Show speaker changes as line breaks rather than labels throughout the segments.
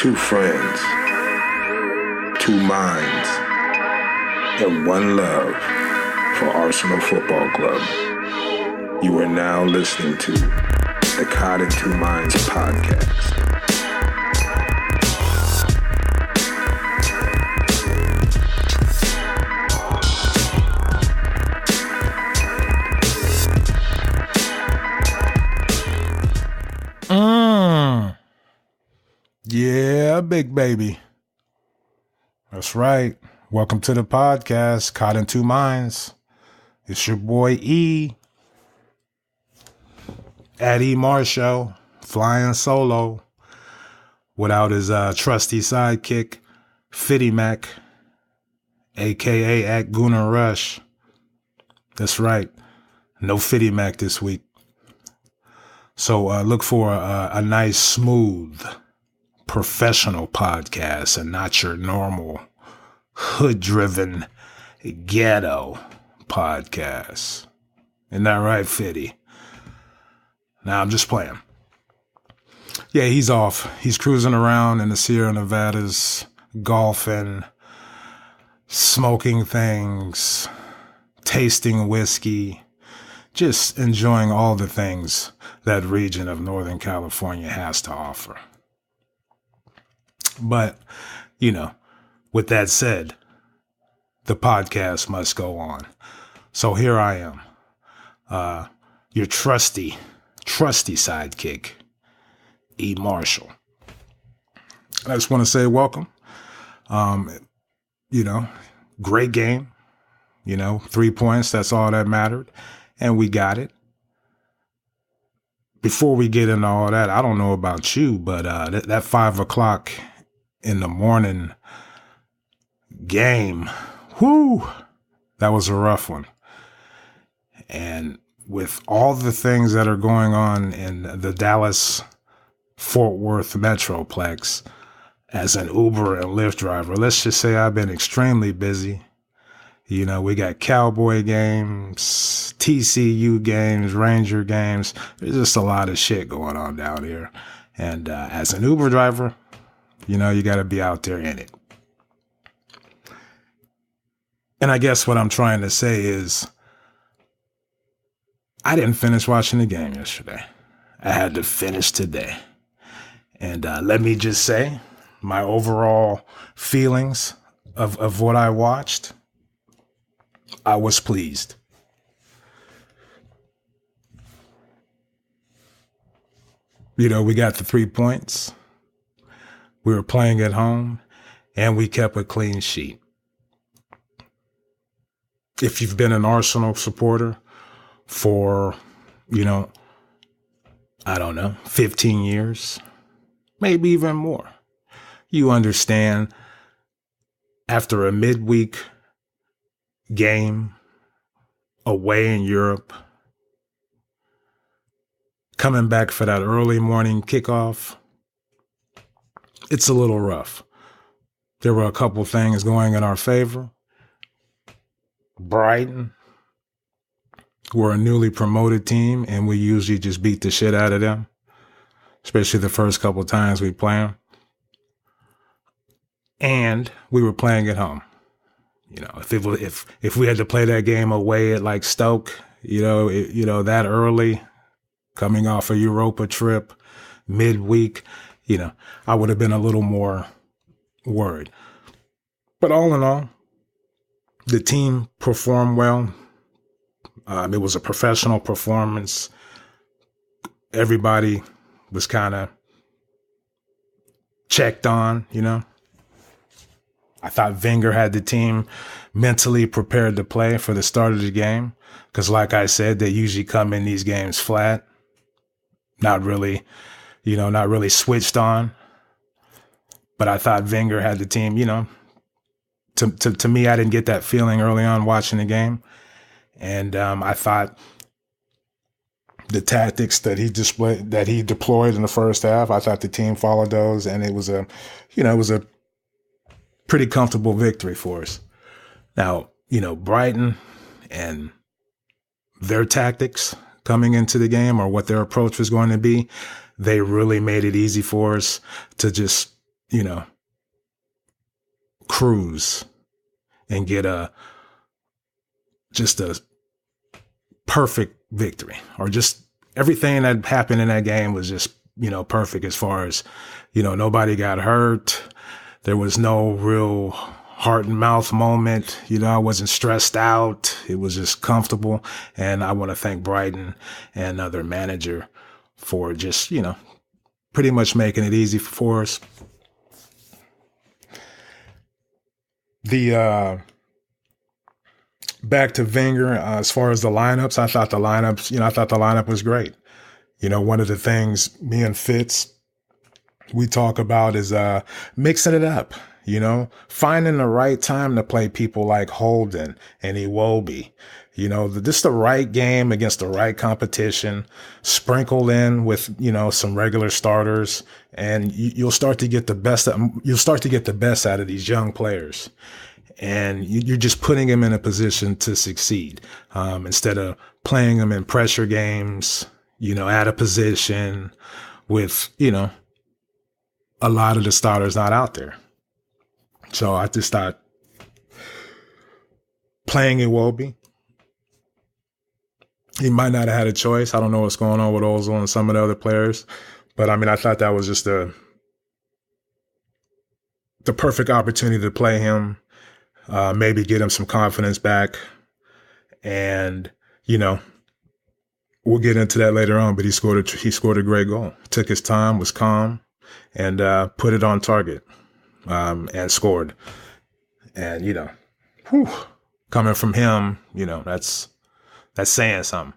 Two friends, two minds, and one love for Arsenal Football Club. You are now listening to the Cod and Two Minds podcast.
Yeah, big baby. That's right. Welcome to the podcast, Cod and Two Minds. It's your boy E. At E Marshall, flying solo without his trusty sidekick, Fitty Mac, a.k.a. at Gunnar Rush. That's right. No Fitty Mac this week. So look for a nice, smooth, professional podcast and not your normal hood-driven ghetto podcast. Isn't that right, Fitty? Nah, I'm just playing. Yeah, he's off. He's cruising around in the Sierra Nevadas, golfing, smoking things, tasting whiskey, just enjoying all the things that region of Northern California has to offer. But, with that said, the podcast must go on. So here I am, your trusty sidekick, E. Marshall. I just want to say welcome. Great game. 3 points, that's all that mattered. And we got it. Before we get into all that, I don't know about you, but that 5 o'clock in the morning game, that was a rough one. And with all the things that are going on in the Dallas-Fort Worth Metroplex, as an Uber and Lyft driver, let's just say I've been extremely busy. We got Cowboy games, TCU games, Ranger games. There's just a lot of shit going on down here. And as an Uber driver, you got to be out there in it. And I guess what I'm trying to say is I didn't finish watching the game yesterday. I had to finish today. And let me just say my overall feelings of what I watched. I was pleased. We got the 3 points. We were playing at home, and we kept a clean sheet. If you've been an Arsenal supporter for, 15 years, maybe even more, you understand after a midweek game away in Europe, coming back for that early morning kickoff, it's a little rough. There were a couple things going in our favor. Brighton were a newly promoted team, and we usually just beat the shit out of them, especially the first couple times we play them. And we were playing at home. If we had to play that game away at like Stoke, that early, coming off a Europa trip, midweek, I would have been a little more worried. But all in all, the team performed well. It was a professional performance. Everybody was kind of checked on, I thought Wenger had the team mentally prepared to play for the start of the game. Because like I said, they usually come in these games flat. Not really switched on. But I thought Wenger had the team, to me, I didn't get that feeling early on watching the game. And I thought the tactics that he deployed in the first half, I thought the team followed those, and it was a pretty comfortable victory for us. Now, Brighton and their tactics coming into the game, or what their approach was going to be, they really made it easy for us to just cruise and get just a perfect victory, or just everything that happened in that game was just, perfect as far as, nobody got hurt. There was no real heart and mouth moment. I wasn't stressed out. It was just comfortable. And I want to thank Brighton and their manager for just, pretty much making it easy for us. Back to Wenger, as far as the lineups, I thought the lineup was great. One of the things me and Fitz, we talk about is mixing it up, finding the right time to play people like Holden and Iwobi. This the right game against the right competition, sprinkled in with, some regular starters, and you'll start to get the best out of these young players. And you're just putting them in a position to succeed, instead of playing them in pressure games, out of position with, a lot of the starters not out there. So I just thought playing Iwobi, he might not have had a choice. I don't know what's going on with Ozil and some of the other players, but I thought that was just the perfect opportunity to play him, maybe get him some confidence back. And, we'll get into that later on, but he scored a great goal. Took his time, was calm, and put it on target, and scored. And, coming from him, that's saying something.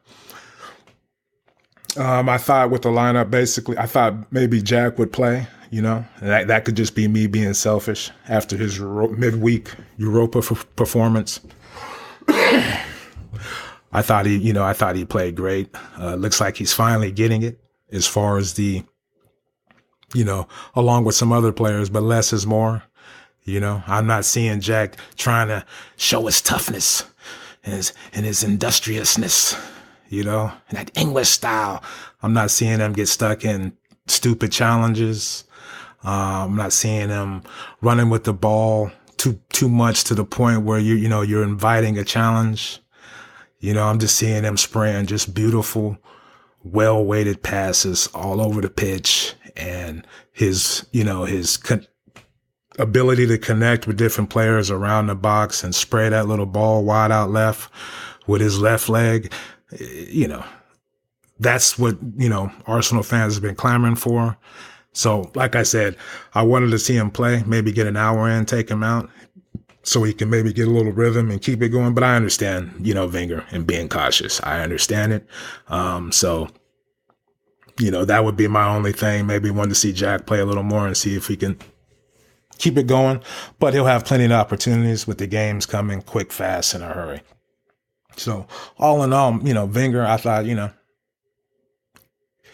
I thought with the lineup, basically, I thought maybe Jack would play, and that could just be me being selfish after his midweek Europa performance. I thought he played great. Looks like he's finally getting it as far as the, along with some other players, but less is more. I'm not seeing Jack trying to show his toughness and his industriousness, and that English style. I'm not seeing him get stuck in stupid challenges. I'm not seeing him running with the ball too much to the point where you're inviting a challenge. I'm just seeing him spraying just beautiful, well-weighted passes all over the pitch, and his ability to connect with different players around the box and spray that little ball wide out left with his left leg. That's what, Arsenal fans have been clamoring for. So, like I said, I wanted to see him play, maybe get an hour in, take him out, so he can maybe get a little rhythm and keep it going. But I understand, Wenger and being cautious. I understand it. So, that would be my only thing. Maybe want to see Jack play a little more and see if he can keep it going. But he'll have plenty of opportunities with the games coming quick, fast, in a hurry. So, all in all, Wenger, I thought,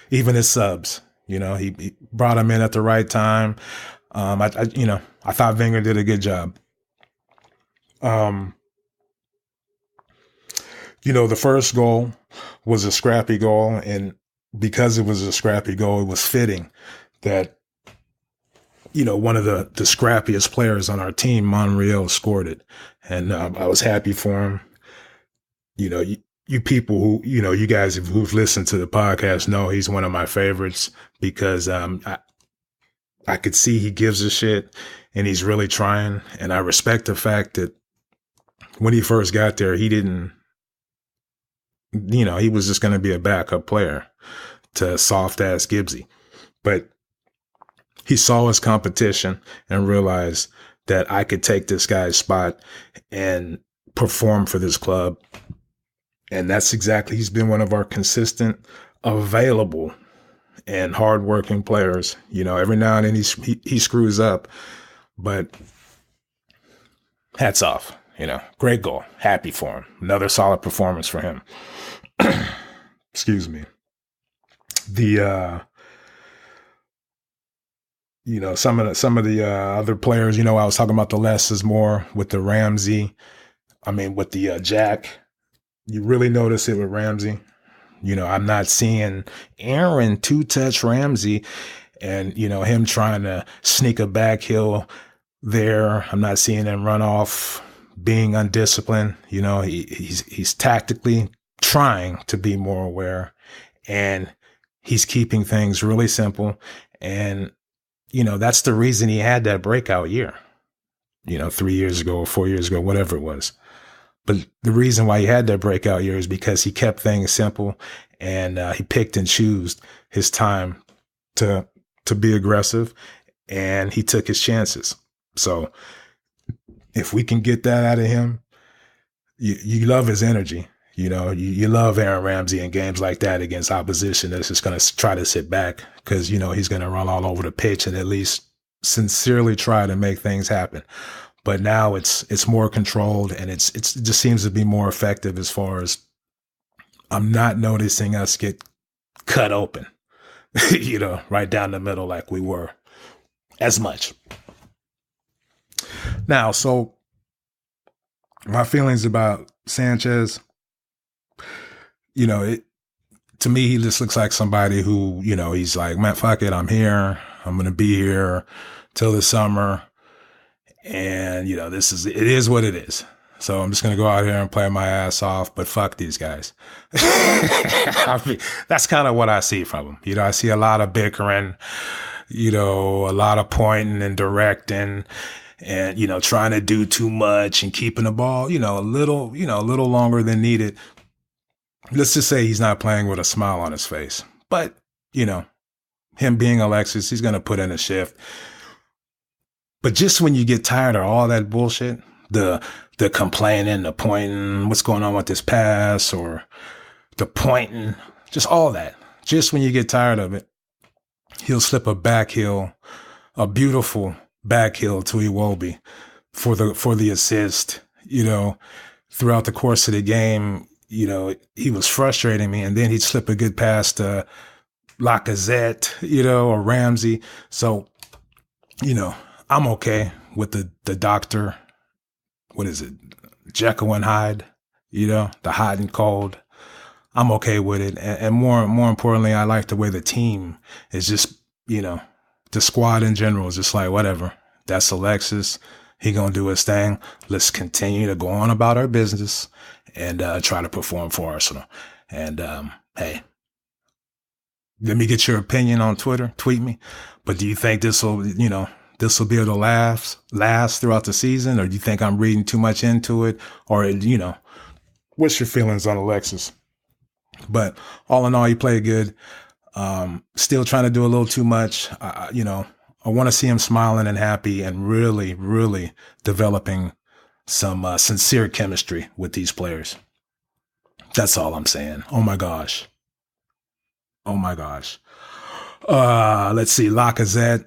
even his subs, he brought him in at the right time. I thought Wenger did a good job. The first goal was a scrappy goal, and because it was a scrappy goal, it was fitting that, one of the scrappiest players on our team, Monreal, scored it. And I was happy for him. You people who, you guys who've listened to the podcast know he's one of my favorites because I could see he gives a shit and he's really trying. And I respect the fact that when he first got there, he didn't, he was just going to be a backup player to soft-ass Gibbsy. But he saw his competition and realized that I could take this guy's spot and perform for this club. And that's exactly, he's been one of our consistent, available, and hardworking players. Every now and then he screws up, but hats off. Great goal. Happy for him. Another solid performance for him. Excuse me. Some of the other players, I was talking about the less is more with the Ramsey. With the Jack. You really notice it with Ramsey. I'm not seeing Aaron two-touch Ramsey And, him trying to sneak a back heel there. I'm not seeing him run off being undisciplined. He's tactically trying to be more aware, and he's keeping things really simple. And, that's the reason he had that breakout year, 3 years ago or 4 years ago, whatever it was. But the reason why he had that breakout year is because he kept things simple, and he picked and chose his time to be aggressive, and he took his chances. So if we can get that out of him, you love his energy. You love Aaron Ramsey in games like that against opposition that's just going to try to sit back because, he's going to run all over the pitch and at least sincerely try to make things happen. But now it's more controlled, and it just seems to be more effective as far as I'm not noticing us get cut open, right down the middle like we were as much. Now, so my feelings about Sanchez, to me, he just looks like somebody who, he's like, man, fuck it. I'm here. I'm going to be here till the summer. And, it is what it is. So I'm just going to go out here and play my ass off, but fuck these guys. That's kind of what I see from him. I see a lot of bickering, a lot of pointing and directing and, trying to do too much and keeping the ball, a little longer than needed. Let's just say he's not playing with a smile on his face, but, him being Alexis, he's going to put in a shift. But just when you get tired of all that bullshit, the complaining, the pointing, what's going on with this pass, or the pointing, just all that. Just when you get tired of it, he'll slip a back heel, a beautiful back heel to Iwobi for the assist. Throughout the course of the game, he was frustrating me, and then he'd slip a good pass to Lacazette, or Ramsey. So, I'm okay with the doctor. What is it? Jekyll and Hyde, the hot and cold. I'm okay with it. And more importantly, I like the way the team is just, the squad in general is just like, whatever. That's Alexis. He gonna do his thing. Let's continue to go on about our business and try to perform for Arsenal. And hey, let me get your opinion on Twitter. Tweet me. But do you think this will be able to last throughout the season? Or do you think I'm reading too much into it? Or, what's your feelings on Alexis? But all in all, he played good. Still trying to do a little too much. I want to see him smiling and happy and really, really developing some sincere chemistry with these players. That's all I'm saying. Oh my gosh. Let's see. Lacazette.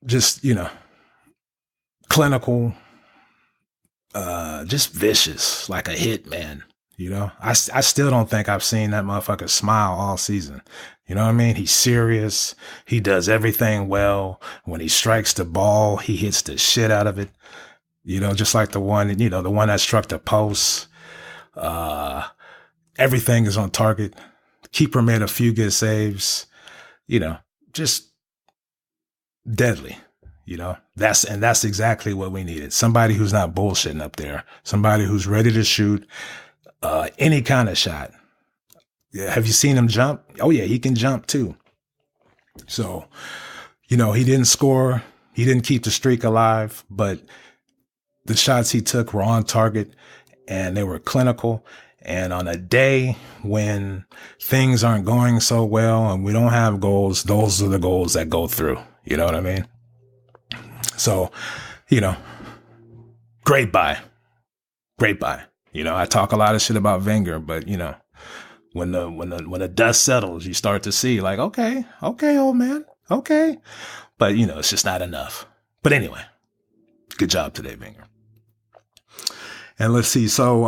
Just, clinical, just vicious, like a hit man. I still don't think I've seen that motherfucker smile all season. You know what I mean? He's serious. He does everything well. When he strikes the ball, he hits the shit out of it. Just like the one that struck the post. Everything is on target. Keeper made a few good saves. Just deadly. That's exactly what we needed. Somebody who's not bullshitting up there. Somebody who's ready to shoot any kind of shot. Yeah, have you seen him jump? Oh yeah, he can jump too. So, he didn't score. He didn't keep the streak alive, but the shots he took were on target and they were clinical. And on a day when things aren't going so well and we don't have goals, those are the goals that go through. You know what I mean? So, great buy. I talk a lot of shit about Wenger, but when the dust settles, you start to see like, okay, old man, okay. But it's just not enough. But anyway, good job today, Wenger. And let's see. So,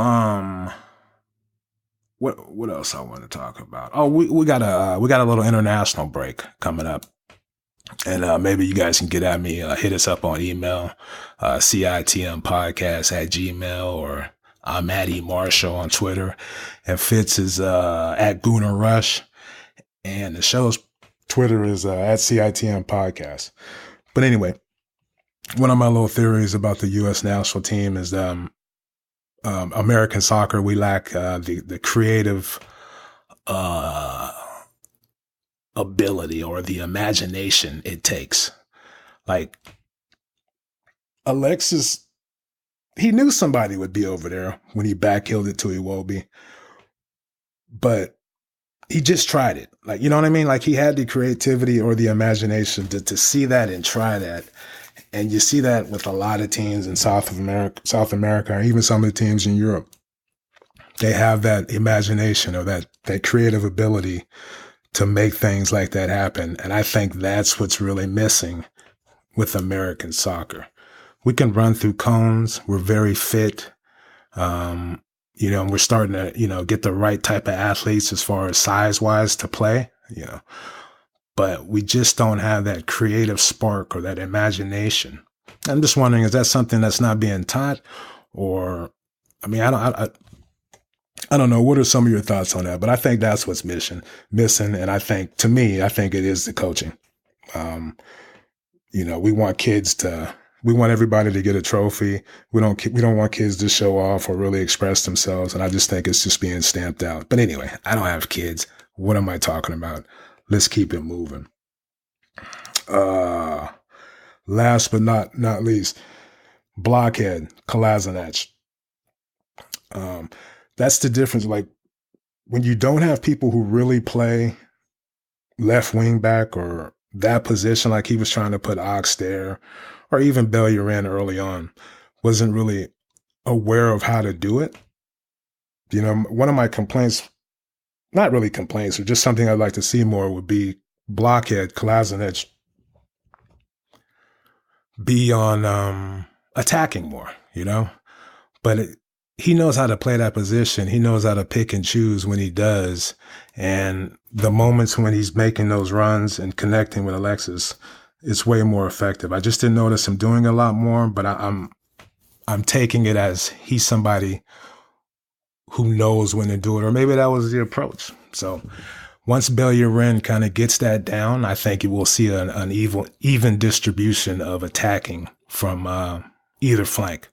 what else I want to talk about? Oh, we got a little international break coming up. And maybe you guys can get at me, hit us up on email, citmpodcast@gmail.com, or I'm at eMarshall on Twitter, and Fitz is at Gooner Rush. And the show's Twitter is at CITM Podcast. But anyway, one of my little theories about the U.S. national team is American soccer, we lack the creative ability or the imagination it takes. Like Alexis, he knew somebody would be over there when he backheeled it to Iwobi, but he just tried it. Like, you know what I mean? Like he had the creativity or the imagination to see that and try that. And you see that with a lot of teams in South America, or even some of the teams in Europe. They have that imagination or that creative ability to make things like that happen. And I think that's what's really missing with American soccer. We can run through cones. We're very fit. And we're starting to, get the right type of athletes as far as size-wise to play, but we just don't have that creative spark or that imagination. I'm just wondering, is that something that's not being taught? Or, I don't know. What are some of your thoughts on that? But I think that's what's missing. And I think it is the coaching. We want everybody to get a trophy. We don't want kids to show off or really express themselves. And I just think it's just being stamped out. But anyway, I don't have kids. What am I talking about? Let's keep it moving. Last but not least, blockhead, Kolasinac. That's the difference. Like when you don't have people who really play left wing back or that position, like he was trying to put Ox there, or even Bellerin early on, wasn't really aware of how to do it. One of my complaints, not really complaints, or just something I'd like to see more would be blockhead, Kolasinac be on attacking more, but he knows how to play that position. He knows how to pick and choose when he does. And the moments when he's making those runs and connecting with Alexis, it's way more effective. I just didn't notice him doing a lot more, but I'm taking it as he's somebody who knows when to do it, or maybe that was the approach. So once Bellerin kind of gets that down, I think you will see an even distribution of attacking from either flank.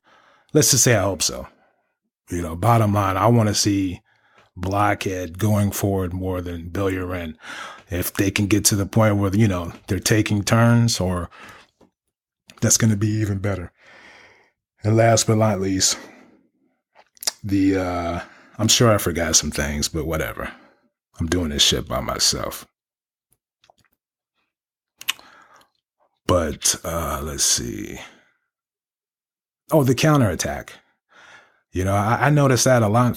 Let's just say I hope so. Bottom line, I want to see blockhead going forward more than Bellerin. If they can get to the point where, they're taking turns, or that's going to be even better. And last but not least, I'm sure I forgot some things, but whatever. I'm doing this shit by myself. But let's see. Oh, the counterattack. I noticed that a lot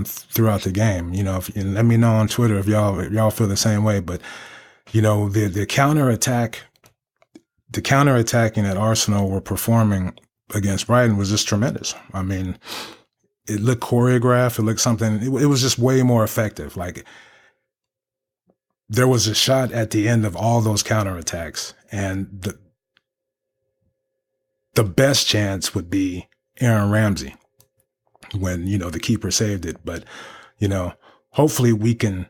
throughout the game. Let me know on Twitter if y'all feel the same way. But the counterattack, the counterattacking that Arsenal were performing against Brighton was just tremendous. I mean, it looked choreographed. It looked something. It was just way more effective. Like there was a shot at the end of all those counterattacks, and the best chance would be Aaron Ramsey when, the keeper saved it. But, hopefully we can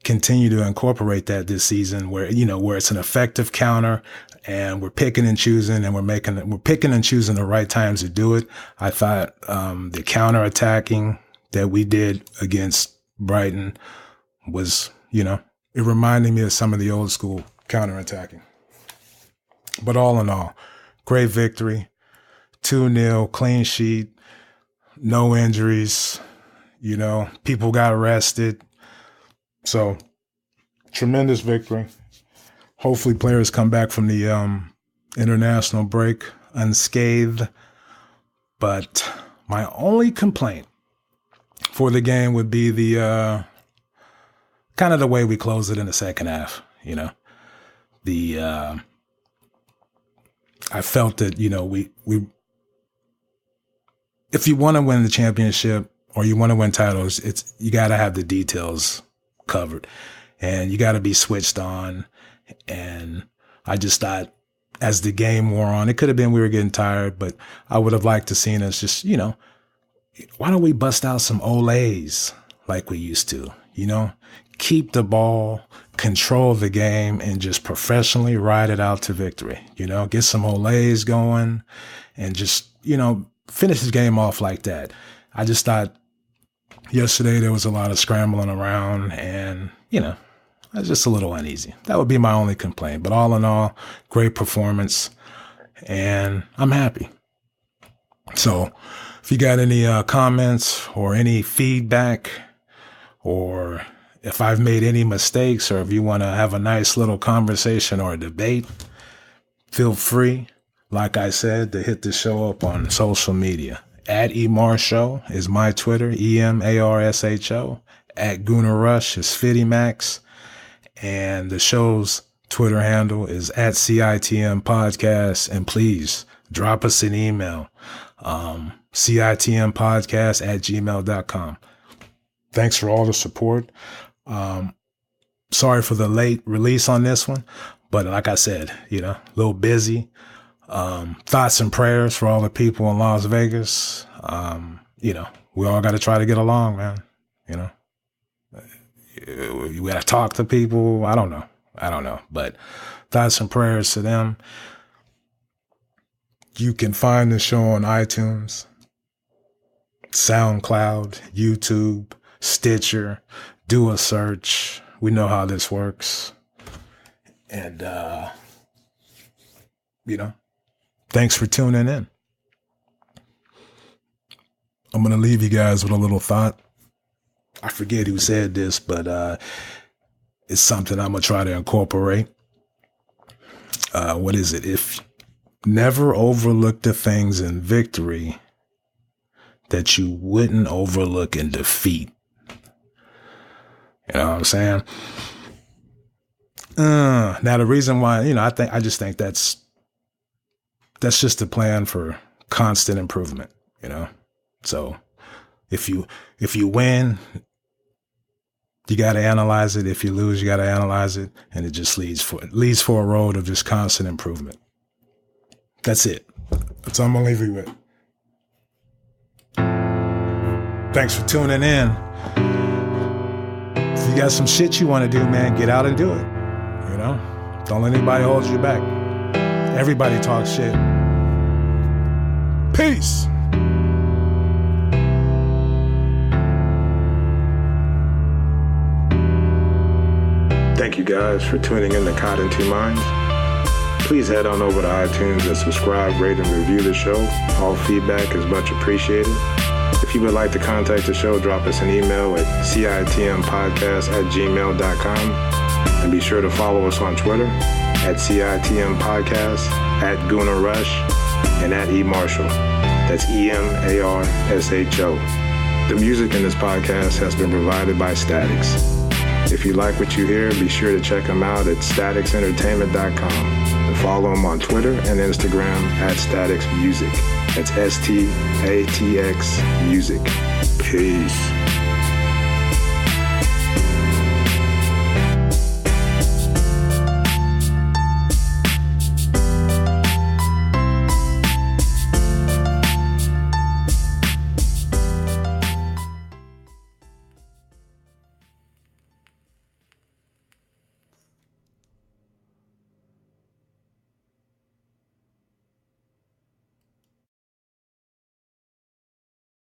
continue to incorporate that this season where it's an effective counter and we're picking and choosing and we're picking and choosing the right times to do it. I thought the counterattacking that we did against Brighton was, it reminded me of some of the old school counterattacking. But all in all, great victory, 2-0, clean sheet. No injuries, people got arrested. So, tremendous victory. Hopefully players come back from the international break unscathed. But my only complaint for the game would be the kind of the way we closed it in the second half, I felt that, we if you want to win the championship or you want to win titles, you got to have the details covered and you got to be switched on. And I just thought as the game wore on, it could have been we were getting tired, but I would have liked to seen us just, why don't we bust out some Olays like we used to, keep the ball, control the game, and just professionally ride it out to victory. Get some olays going and just, finish the game off like that. I just thought yesterday there was a lot of scrambling around and, I was just a little uneasy. That would be my only complaint. But all in all, great performance, and I'm happy. So if you got any comments or any feedback, or if I've made any mistakes, or if you want to have a nice little conversation or a debate, feel free, like I said, to hit the show up on social media. @EMarsho is my Twitter, EMARSHO. @GoonerRush is FittyMax. And the show's Twitter handle is @CITM Podcast. And please drop us an email, CITMpodcast@gmail.com. Thanks for all the support. Sorry for the late release on this one, but like I said, a little busy. Thoughts and prayers for all the people in Las Vegas. We all got to try to get along, man. We got to talk to people. I don't know, but thoughts and prayers to them. You can find the show on iTunes, SoundCloud, YouTube, Stitcher. Do a search. We know how this works. And, thanks for tuning in. I'm going to leave you guys with a little thought. I forget who said this, but it's something I'm going to try to incorporate. What is it? If never overlook the things in victory that you wouldn't overlook in defeat. You know what I'm saying? Now the reason why, I just think that's just a plan for constant improvement, So if you win, you got to analyze it. If you lose, you got to analyze it. And it just leads for a road of just constant improvement. That's it. That's all I'm going to leave you with. Thanks for tuning in. If you got some shit you want to do, man, get out and do it. Don't let anybody hold you back. Everybody talks shit. Peace.
Thank you guys for tuning in to Caught in Two Minds. Please head on over to iTunes and subscribe, rate, and review the show. All feedback is much appreciated. If you would like to contact the show, drop us an email at citmpodcast@gmail.com. And be sure to follow us on Twitter @CITMPodcast, @GoonerRush, and @EMarsho. That's EMARSHO. The music in this podcast has been provided by Statics. If you like what you hear, be sure to check them out at staticsentertainment.com and follow them on Twitter and Instagram @StaticsMusic. That's STATX Music. Peace.